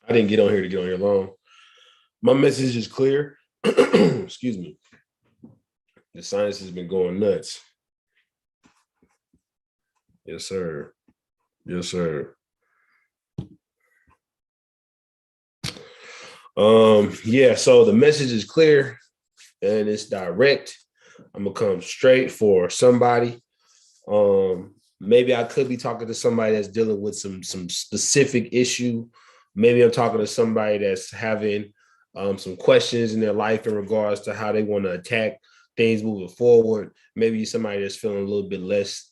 I didn't get on here to get on here long. My message is clear. Excuse me. The science has been going nuts. Yes, sir. Yes, sir. Yeah, so the message is clear and it's direct. I'm gonna come straight for somebody. Maybe I could be talking to somebody that's dealing with some specific issue. Maybe I'm talking to somebody that's having some questions in their life in regards to how they want to attack things moving forward. Maybe somebody that's feeling a little bit less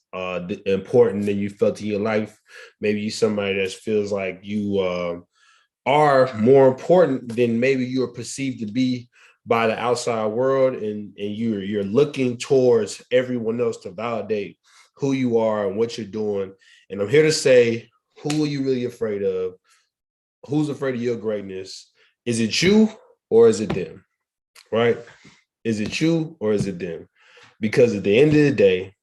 important than you felt in your life. Maybe you somebody that feels like you are more important than maybe you are perceived to be by the outside world, and you're looking towards everyone else to validate who you are and what you're doing. And I'm here to say, who are you really afraid of? Who's afraid of your greatness? Is it you or is it them? Right? Is it you or is it them? Because at the end of the day,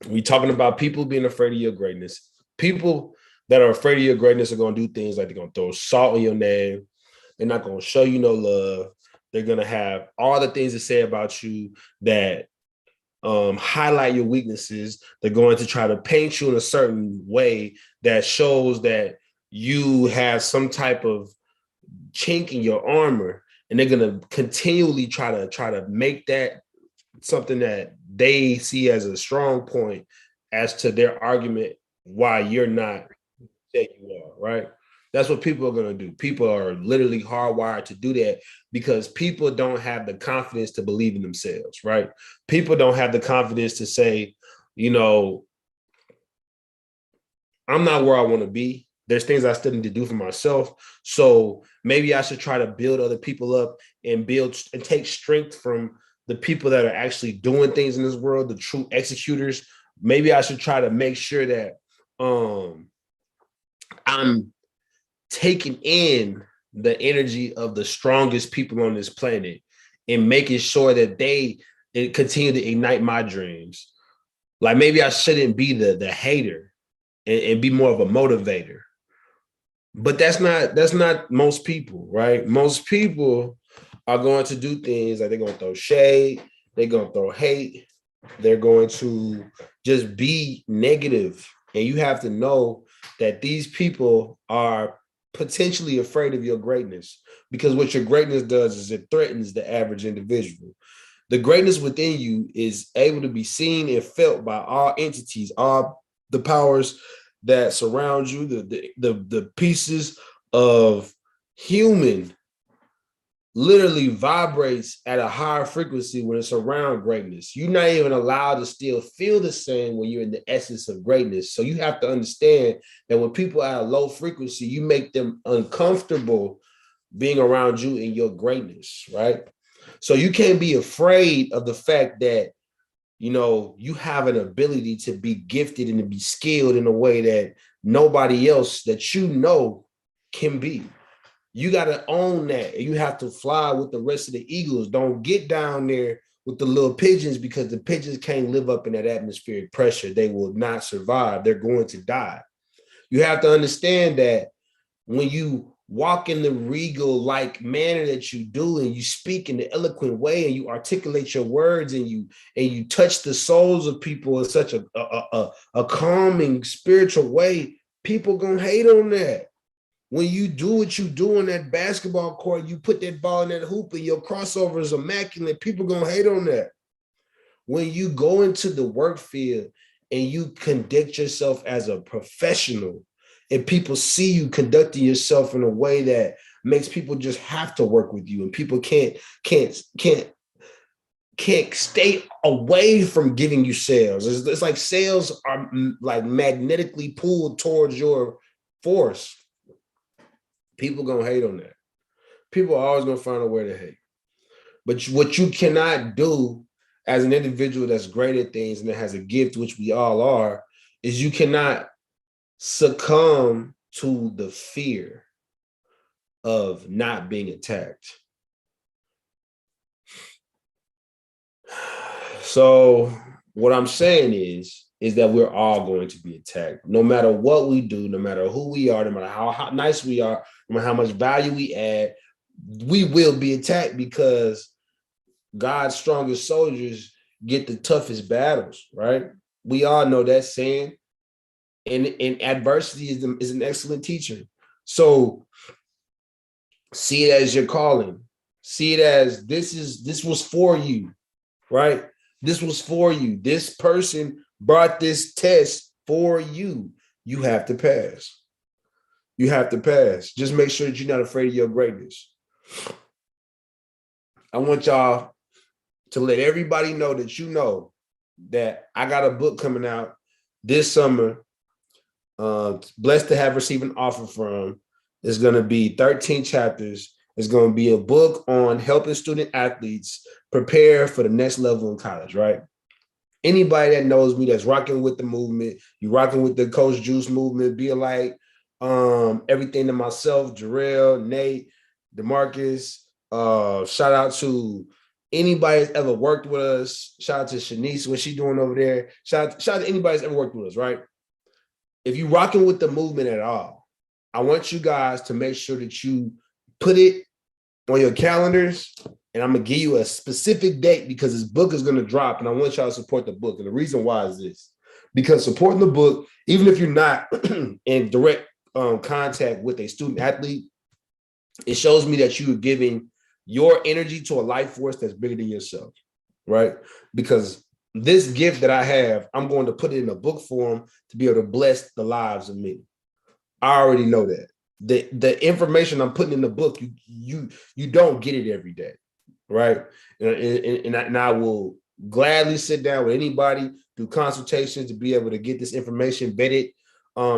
we talking about people being afraid of your greatness. People that are afraid of your greatness are going to do things like they're going to throw salt on your name. They're not going to show you no love. They're going to have all the things to say about you that highlight your weaknesses. They're going to try to paint you in a certain way that shows that you have some type of chink in your armor, and they're going to continually try to make that something that they see as a strong point as to their argument why you're not that you are, right? That's what people are going to do. People are literally hardwired to do that because people don't have the confidence to believe in themselves, right? People don't have the confidence to say, you know, I'm not where I want to be. There's things I still need to do for myself. So maybe I should try to build other people up and build and take strength from the people that are actually doing things in this world, the true executors. Maybe I should try to make sure that I'm taking in the energy of the strongest people on this planet and making sure that they continue to ignite my dreams. Like maybe I shouldn't be the hater and be more of a motivator. But that's not most people, right? Most people are going to do things like they're going to throw shade, they're going to throw hate, they're going to just be negative. And you have to know that these people are potentially afraid of your greatness, because what your greatness does is it threatens the average individual. The greatness within you is able to be seen and felt by all entities, all the powers that surround you, the pieces of human literally vibrates at a higher frequency when it's around greatness. You're not even allowed to still feel the same when you're in the essence of greatness. So you have to understand that when people are at a low frequency, you make them uncomfortable being around you in your greatness, right? So you can't be afraid of the fact that, you know, you have an ability to be gifted and to be skilled in a way that nobody else that you know can be. You got to own that. You have to fly with the rest of the eagles. Don't get down there with the little pigeons, because the pigeons can't live up in that atmospheric pressure. They will not survive. They're going to die. You have to understand that when you walk in the regal like manner that you do, and you speak in the eloquent way, and you articulate your words, and you touch the souls of people in such a calming spiritual way, people gonna hate on that. When you do what you do on that basketball court, you put that ball in that hoop and your crossover is immaculate, people gonna hate on that. When you go into the work field and you conduct yourself as a professional, and people see you conducting yourself in a way that makes people just have to work with you, and people can't stay away from giving you sales. It's like sales are like magnetically pulled towards your force. People gonna hate on that. People are always gonna find a way to hate. But what you cannot do as an individual that's great at things and that has a gift, which we all are, is you cannot succumb to the fear of not being attacked. So what I'm saying is, is that we're all going to be attacked. No matter what we do, no matter who we are, no matter how nice we are, no matter how much value we add, we will be attacked because God's strongest soldiers get the toughest battles, right? We all know that saying. And adversity is an excellent teacher. So see it as your calling. See it as this was for you, right? This was for you. This person brought this test for you. You have to pass. You have to pass. Just make sure that you're not afraid of your greatness. I want y'all to let everybody know that I got a book coming out this summer. Blessed to have received an offer from. It's going to be 13 chapters. It's going to be a book on helping student athletes prepare for the next level in college, right? Anybody that knows me that's rocking with the movement, you rocking with the Coach Juice movement, be like everything to myself, Jarrell, Nate, DeMarcus. Shout out to anybody that's ever worked with us. Shout out to Shanice, what she doing over there. Shout out to anybody that's ever worked with us, right? If you're rocking with the movement at all, I want you guys to make sure that you put it on your calendars, and I'm going to give you a specific date because this book is going to drop, and I want y'all to support the book. And the reason why is this. Because supporting the book, even if you're not in direct contact with a student athlete, it shows me that you are giving your energy to a life force that's bigger than yourself, right? Because this gift that I have, I'm going to put it in a book form to be able to bless the lives of many. I already know that. The information I'm putting in the book, you don't get it every day, right? And I will gladly sit down with anybody, do consultations to be able to get this information vetted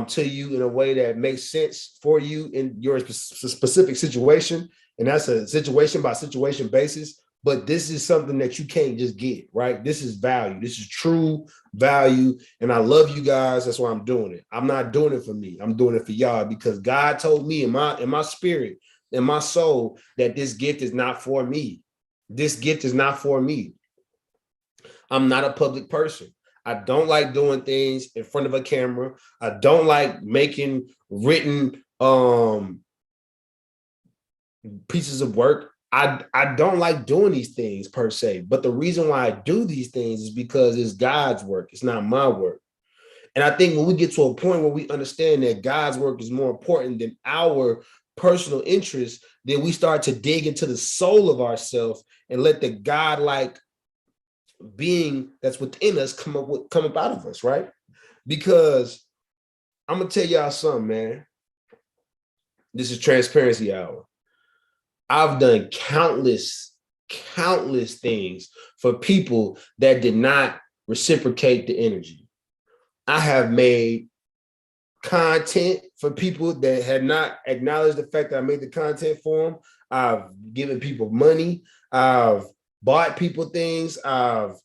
to you in a way that makes sense for you in your specific situation. And that's a situation by situation basis. But this is something that you can't just get, right? This is value. This is true value. And I love you guys. That's why I'm doing it. I'm not doing it for me. I'm doing it for y'all because God told me in my spirit, in my soul, that this gift is not for me. This gift is not for me. I'm not a public person. I don't like doing things in front of a camera. I don't like making written pieces of work. I don't like doing these things per se, but the reason why I do these things is because it's God's work. It's not my work. And I think when we get to a point where we understand that God's work is more important than our personal interests, then we start to dig into the soul of ourselves and let the God-like being that's within us come up out of us, right? Because I'm gonna tell y'all something, man. This is transparency hour. I've done countless things for people that did not reciprocate the energy. I have made content for people that had not acknowledged the fact that I made the content for them. I've given people money. I've bought people things. I've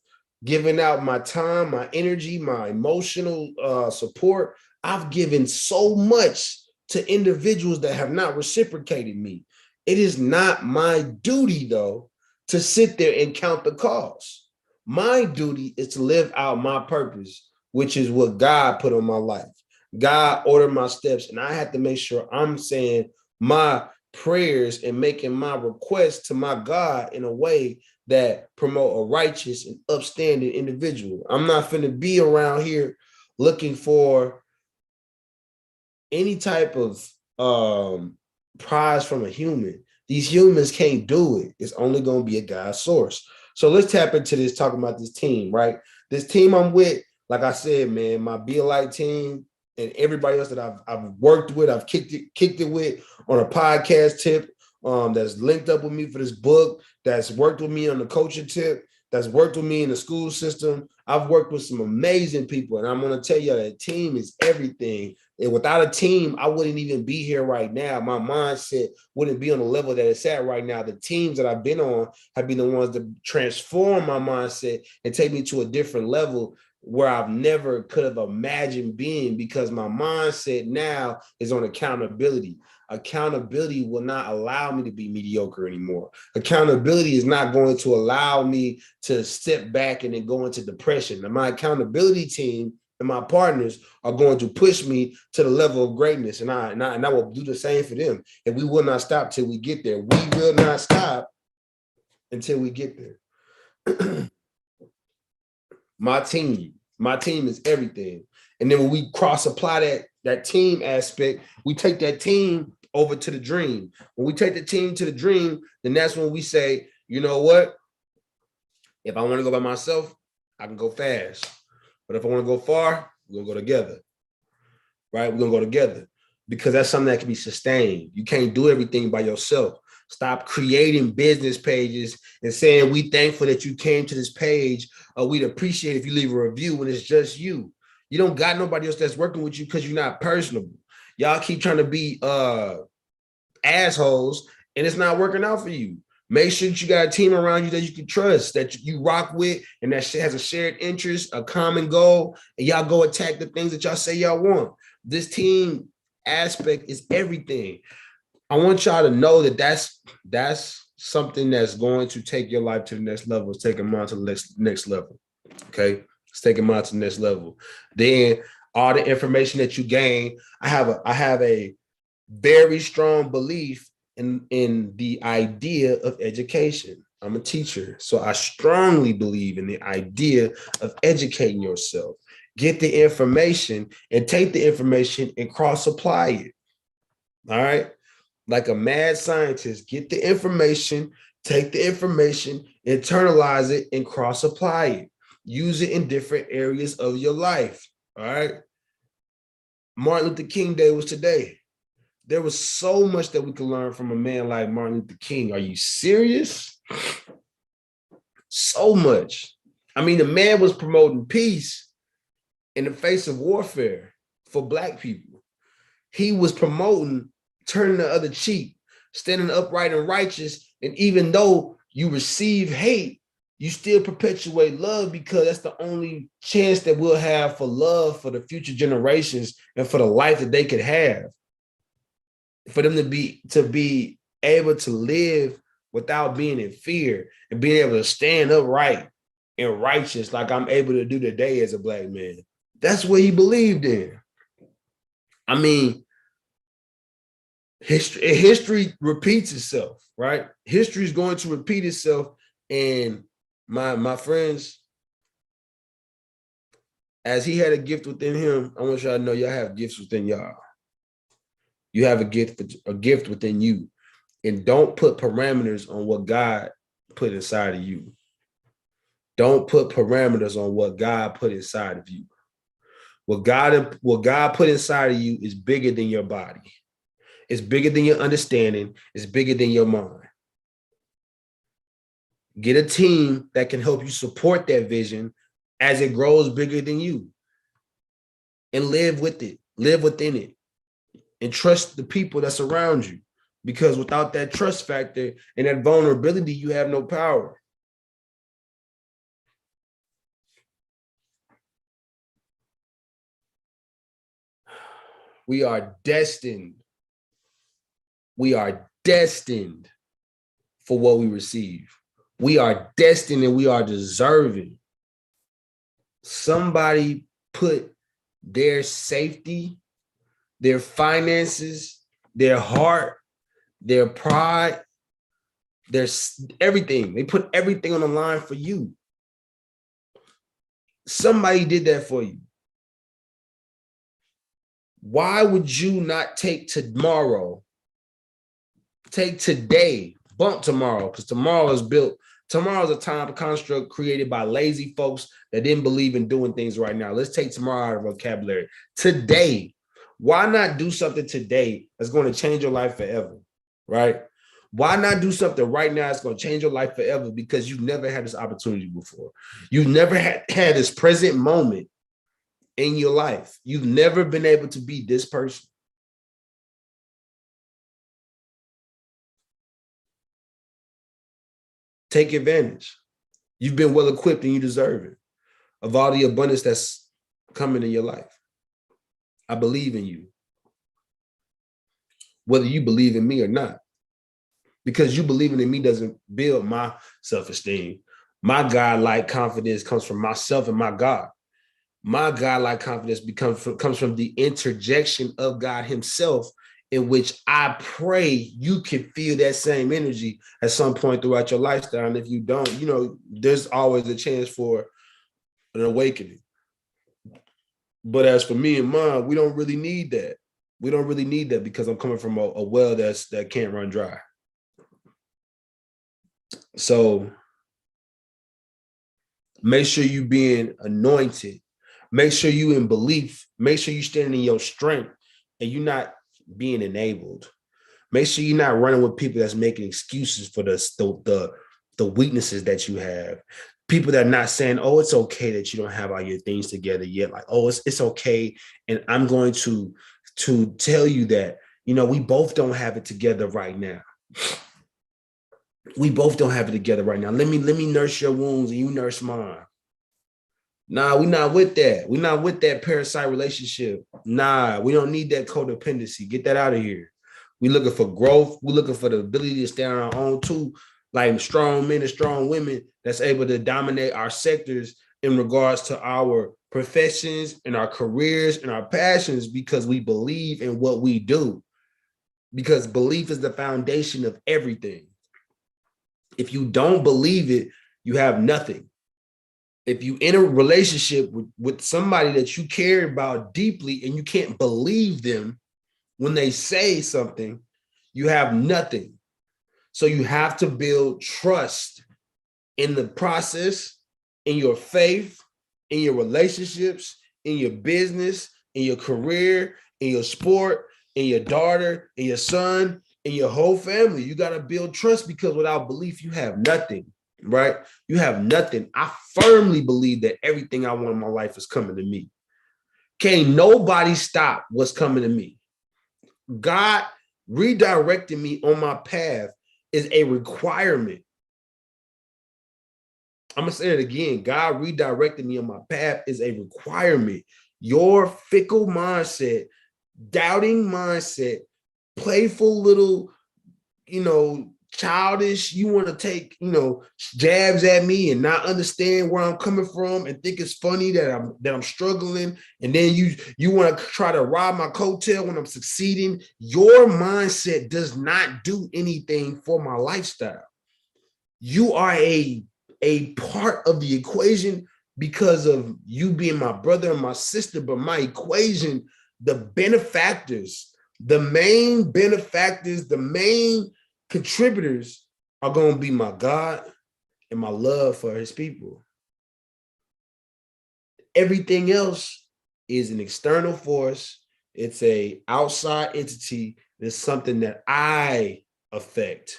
given out my time, my energy, my emotional support. I've given so much to individuals that have not reciprocated me. It is not my duty, though, to sit there and count the cost. My duty is to live out my purpose, which is what God put on my life. God ordered my steps, and I have to make sure I'm saying my prayers and making my requests to my God in a way that promote a righteous and upstanding individual. I'm not finna be around here looking for any type of prize from a human. These humans can't do it. It's only going to be a God source. So let's tap into this, talking about this team, right? This team I'm with, like I said, man, my Be-A-Light team and everybody else that I've worked with, I've kicked it with on a podcast tip, that's linked up with me for this book, that's worked with me on the coaching tip, that's worked with me in the school system. I've worked with some amazing people, and I'm going to tell you that team is everything. And without a team, I wouldn't even be here right now. My mindset wouldn't be on the level that it's at right now. The teams that I've been on have been the ones that transform my mindset and take me to a different level where I've never could have imagined being, because my mindset now is on accountability. Accountability will not allow me to be mediocre anymore. Accountability is not going to allow me to step back and then go into depression. Now, my accountability team and my partners are going to push me to the level of greatness, and I will do the same for them. And we will not stop till we get there. We will not stop until we get there. My team is everything. And then when we cross apply that team aspect, we take that team over to the dream. When we take the team to the dream, then that's when we say, you know what? If I want to go by myself, I can go fast. But if I want to go far, we're gonna go together. Right? We're gonna go together because that's something that can be sustained. You can't do everything by yourself. Stop creating business pages and saying we thankful that you came to this page, or we'd appreciate if you leave a review when it's just you. You don't got nobody else that's working with you because you're not personable. Y'all keep trying to be assholes, and it's not working out for you. Make sure that you got a team around you that you can trust, that you rock with, and that shit has a shared interest, a common goal, and y'all go attack the things that y'all say y'all want. This team aspect is everything. I want y'all to know that that's something that's going to take your life to the next level. It's taking mine to the next level. Okay, it's taking mine to the next level. Then all the information that you gain, I have a very strong belief in the idea of education. I'm a teacher, so I strongly believe in the idea of educating yourself. Get the information and take the information and cross apply it. All right. Like a mad scientist, get the information, take the information, internalize it, and cross apply it. Use it in different areas of your life. All right. Martin Luther King Day was today. There was so much that we could learn from a man like Martin Luther King. Are you serious? So much. I mean, the man was promoting peace in the face of warfare for Black people. He was promoting turning the other cheek, standing upright and righteous. And even though you receive hate, you still perpetuate love because that's the only chance that we'll have for love for the future generations and for the life that they could have. For them to be able to live without being in fear and being able to stand upright and righteous like I'm able to do today as a Black man. That's what he believed in. I mean, history repeats itself, right? History is going to repeat itself. And my friends, as he had a gift within him, I want y'all to know y'all have gifts within y'all. You have a gift within you. And don't put parameters on what God put inside of you. Don't put parameters on what God put inside of you. What God put inside of you is bigger than your body. It's bigger than your understanding. It's bigger than your mind. Get a team that can help you support that vision as it grows bigger than you. And live with it. Live within it. And trust the people that's around you. Because without that trust factor and that vulnerability, you have no power. We are destined. We are destined for what we receive. We are destined and we are deserving. Somebody put their safety, their finances, their heart, their pride, their everything. They put everything on the line for you. Somebody did that for you. Why would you not take tomorrow? Take today, bump tomorrow, because tomorrow is built. Tomorrow is a time construct created by lazy folks that didn't believe in doing things right now. Let's take tomorrow out of vocabulary. Today, why not do something today that's going to change your life forever, right? Why not do something right now that's going to change your life forever because you've never had this opportunity before. You've never had this present moment in your life. You've never been able to be this person. Take advantage. You've been well equipped and you deserve it of all the abundance that's coming in your life. I believe in you, whether you believe in me or not, because you believing in me doesn't build my self-esteem. My God-like confidence comes from myself and my God. My godlike confidence comes from the interjection of God himself, in which I pray you can feel that same energy at some point throughout your lifestyle. And if you don't, there's always a chance for an awakening. But as for me and mine, we don't really need that. We don't really need that because I'm coming from a well that can't run dry. So make sure you being anointed. Make sure you in belief. Make sure you standing in your strength and you're not being enabled. Make sure you're not running with people that's making excuses for the weaknesses that you have. People that are not saying, oh, it's okay that you don't have all your things together yet. Like, oh, it's okay. And I'm going to tell you that, we both don't have it together right now. We both don't have it together right now. Let me nurse your wounds and you nurse mine. Nah, we're not with that. We're not with that parasite relationship. Nah, we don't need that codependency. Get that out of here. We're looking for growth. We're looking for the ability to stand on our own too, like strong men and strong women that's able to dominate our sectors in regards to our professions and our careers and our passions because we believe in what we do. Because belief is the foundation of everything. If you don't believe it, you have nothing. If you in a relationship with somebody that you care about deeply and you can't believe them when they say something, you have nothing. So you have to build trust in the process, in your faith, in your relationships, in your business, in your career, in your sport, in your daughter, in your son, in your whole family. You got to build trust because without belief, you have nothing, right? You have nothing. I firmly believe that everything I want in my life is coming to me. Can't nobody stop what's coming to me. God redirecting me on my path is a requirement. I'm going to say it again. God redirecting me on my path is a requirement. Your fickle mindset, doubting mindset, playful little, childish, you want to take, jabs at me and not understand where I'm coming from and think it's funny that I'm struggling. And then you want to try to ride my coattail when I'm succeeding. Your mindset does not do anything for my lifestyle. You are a part of the equation because of you being my brother and my sister, but my equation, the benefactors, the main benefactors, the main contributors are going to be my God and my love for his people. Everything else is an external force. It's a outside entity. It's something that I affect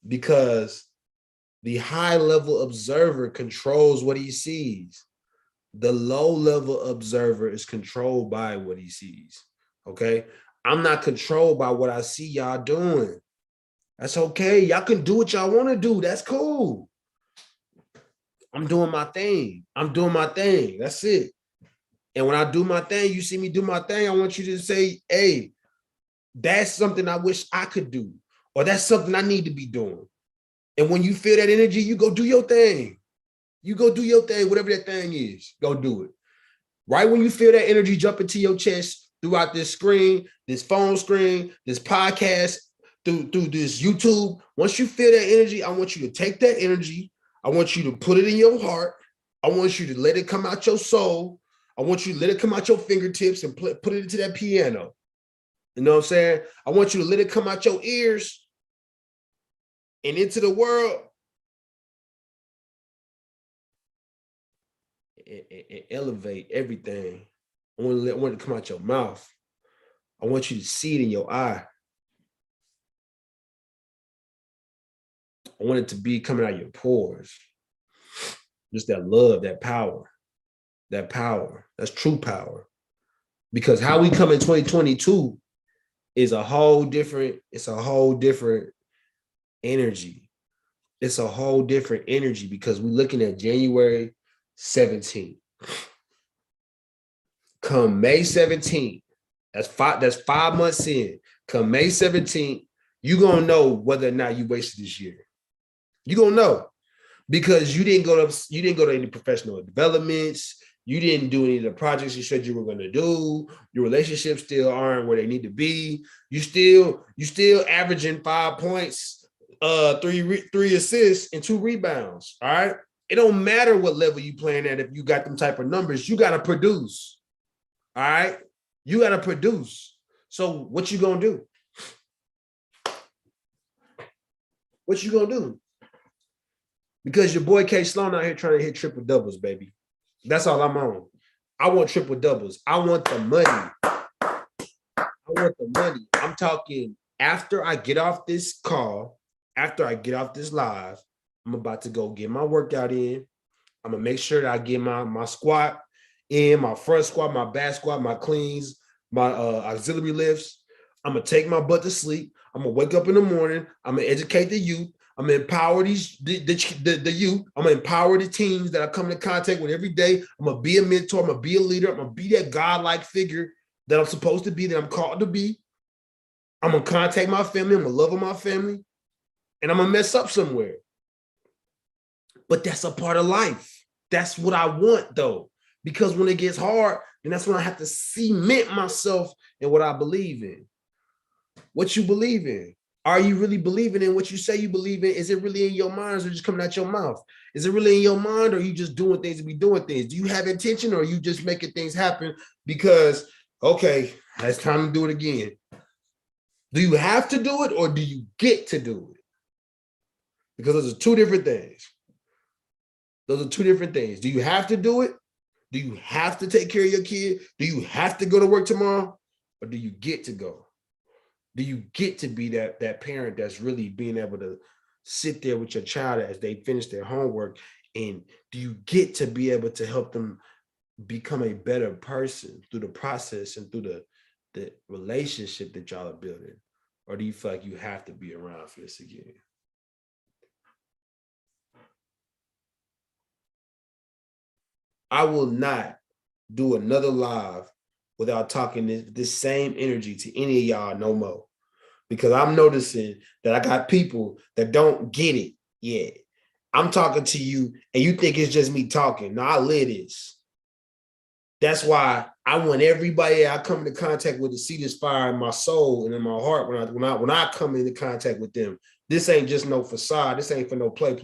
because the high level observer controls what he sees. The low level observer is controlled by what he sees. Okay. I'm not controlled by what I see y'all doing. That's okay. Y'all can do what y'all want to do. That's cool. I'm doing my thing. I'm doing my thing. That's it. And when I do my thing, you see me do my thing, I want you to say, hey, that's something I wish I could do, or that's something I need to be doing. And when you feel that energy, you go do your thing. You go do your thing, whatever that thing is, go do it. Right when you feel that energy jump into your chest throughout this screen, this phone screen, this podcast, through this YouTube, once you feel that energy, I want you to take that energy. I want you to put it in your heart. I want you to let it come out your soul. I want you to let it come out your fingertips and put it into that piano. You know what I'm saying? I want you to let it come out your ears and into the world and elevate everything. I want it to come out your mouth. I want you to see it in your eye. I want it to be coming out your pores. Just that love, that power. That's true power. Because how we come in 2022 is a whole different energy. It's a whole different energy because we're looking at January 17th. Come May 17th, that's 5 months in. Come May 17th, you're gonna know whether or not you wasted this year. You're gonna know because you didn't go to any professional developments. You didn't do any of the projects you said you were going to do. Your relationships still aren't where they need to be. You still averaging 5 points, three assists and 2 rebounds. All right. It don't matter what level you playing at. If you got them type of numbers, you got to produce. All right. You got to produce. So what you going to do? What you going to do? Because your boy K Sloan out here trying to hit triple doubles, baby. That's all I'm on. I want triple doubles. I want the money. I want the money. I'm talking after I get off this call, after I get off this live, I'm about to go get my workout in. I'm going to make sure that I get my squat in, my front squat, my back squat, my cleans, my auxiliary lifts. I'm going to take my butt to sleep. I'm going to wake up in the morning. I'm going to educate the youth. I'm gonna empower the youth. I'm gonna empower the teams that I come into contact with every day. I'm gonna be a mentor. I'm gonna be a leader. I'm gonna be that godlike figure that I'm supposed to be, that I'm called to be. I'm gonna contact my family. I'm gonna love on my family, and I'm gonna mess up somewhere. But that's a part of life. That's what I want, though, because when it gets hard, then that's when I have to cement myself in what I believe in. What you believe in. Are you really believing in what you say you believe in? Is it really in your mind, or is it just coming out your mouth? Is it really in your mind, or are you just doing things to be doing things? Do you have intention, or are you just making things happen because, okay, it's time to do it again? Do you have to do it, or do you get to do it? Because those are two different things. Those are two different things. Do you have to do it? Do you have to take care of your kid? Do you have to go to work tomorrow, or do you get to go? Do you get to be that parent that's really being able to sit there with your child as they finish their homework? And do you get to be able to help them become a better person through the process and through the relationship that y'all are building? Or do you feel like you have to be around for this again? I will not do another live without talking this same energy to any of y'all no more. Because I'm noticing that I got people that don't get it yet. I'm talking to you and you think it's just me talking. No, I live this. That's why I want everybody I come into contact with to see this fire in my soul and in my heart when I come into contact with them. This ain't just no facade. This ain't for no play.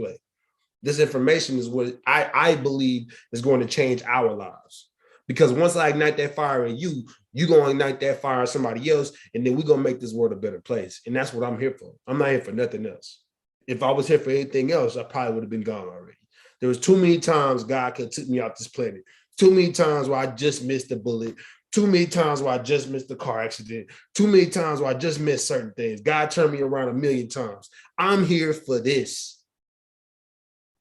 This information is what I believe is going to change our lives. Because once I ignite that fire in you, you're going to ignite that fire in somebody else, and then we're going to make this world a better place. And that's what I'm here for. I'm not here for nothing else. If I was here for anything else, I probably would have been gone already. There was too many times God could have took me off this planet. Too many times where I just missed the bullet. Too many times where I just missed the car accident. Too many times where I just missed certain things. God turned me around a million times. I'm here for this.